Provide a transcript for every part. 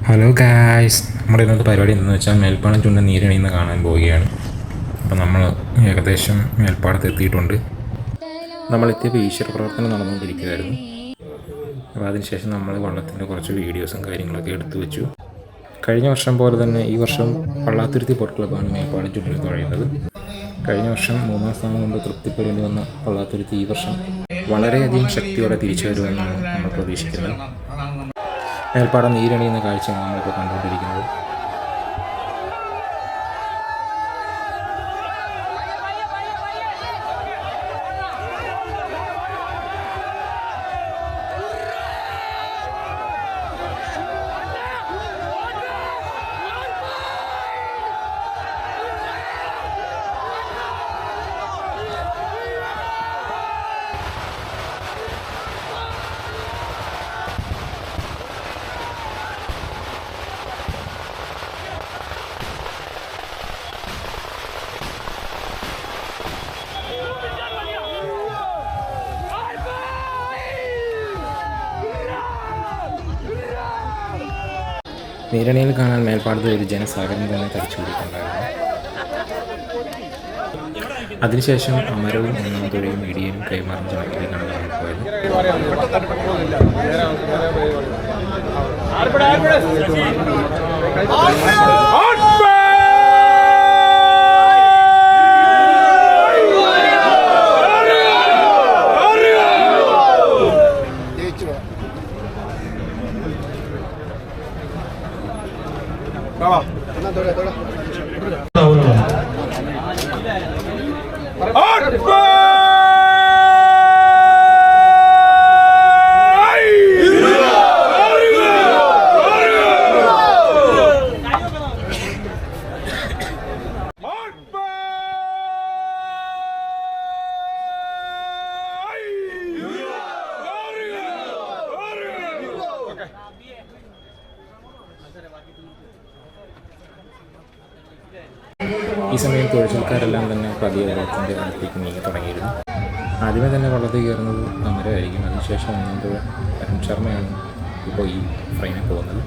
Hello guys, നമ്മുടെ ഇന്നത്തെ പരിപാടി എന്താണെന്ന് വെച്ചാൽ മേൽപ്പാടം ചുണ്ട നീരണിയുന്ന കാണാൻ പോവുകയാണ്. അപ്പോൾ നമ്മൾ ഏകദേശം മേൽപ്പാടത്ത് എത്തിയിട്ടുണ്ട്. നമ്മളെത്തിയപ്പോൾ ഈശ്വര പ്രവർത്തനം നടന്നുകൊണ്ടിരിക്കുകയായിരുന്നു. അപ്പോൾ അതിനുശേഷം നമ്മൾ വള്ളത്തിൻ്റെ കുറച്ച് വീഡിയോസും കാര്യങ്ങളൊക്കെ എടുത്തു വെച്ചു. കഴിഞ്ഞ വർഷം പോലെ തന്നെ ഈ വർഷം പള്ളാത്തുരുത്തി ബോട്ട് ക്ലബ്ബാണ് മേൽപ്പാടം ചുണ്ടിൽ തുഴയുന്നത്. കഴിഞ്ഞ വർഷം 3-ാം സ്ഥാനം കൊണ്ട് തൃപ്തിപ്പെടേണ്ടി വന്ന പള്ളാത്തുരുത്തി ഈ വർഷം വളരെയധികം ശക്തിയോടെ തിരിച്ചു വരുമെന്നാണ് നമ്മൾ പ്രതീക്ഷിക്കുന്നത്. മേൽപ്പാടം നീരണിയുന്ന കാഴ്ചയാണ് നമ്മളിപ്പോൾ കണ്ടുകൊണ്ടിരിക്കുന്നത്. നീരണിയിൽ കാണാൻ മേൽപ്പാടത്ത് ഒരു ജനസാഗരം തന്നെ തടിച്ചുകൂടിയിട്ടുണ്ടായിരുന്നു. അതിനുശേഷം അമരവും ഒന്നാമതൊഴിയും മീഡിയയും കൈമാറും ചടങ്ങിലേക്കാണ് നമ്മൾ പോയത്. ഈ സമയം തൊഴിൽക്കാരെല്ലാം തന്നെ പതിയെ വള്ളത്തിൻ്റെ അടുത്തേക്ക് നീങ്ങി തുടങ്ങിയിരുന്നു. ആദ്യമേ തന്നെ വള്ളത്തിൽ കയറുന്നത് അമരമായിരിക്കും. അതിനുശേഷം ഒന്നാമത് അരുൺ ശർമ്മയാണ് ഇപ്പോൾ ഈ ഫ്രെയിമിൽ പോകുന്നത്.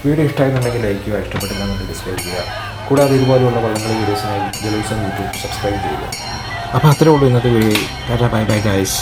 വീഡിയോ ഇഷ്ടമായിരുന്നുണ്ടെങ്കിൽ ലൈക്ക് ചെയ്യുക, ഇഷ്ടപ്പെട്ടില്ലെന്നുണ്ടെങ്കിൽ ഡിസ്ലൈക്ക് ചെയ്യുക. കൂടാതെ ഇതുപോലെയുള്ള വള്ളംകളി വീഡിയോസിനായി ജലൂസം യൂട്യൂബ് സബ്സ്ക്രൈബ് ചെയ്യുക. അപ്പോൾ അത്രേ ഉള്ളൂ ഇന്നത്തെ video. Tata, bye bye guys.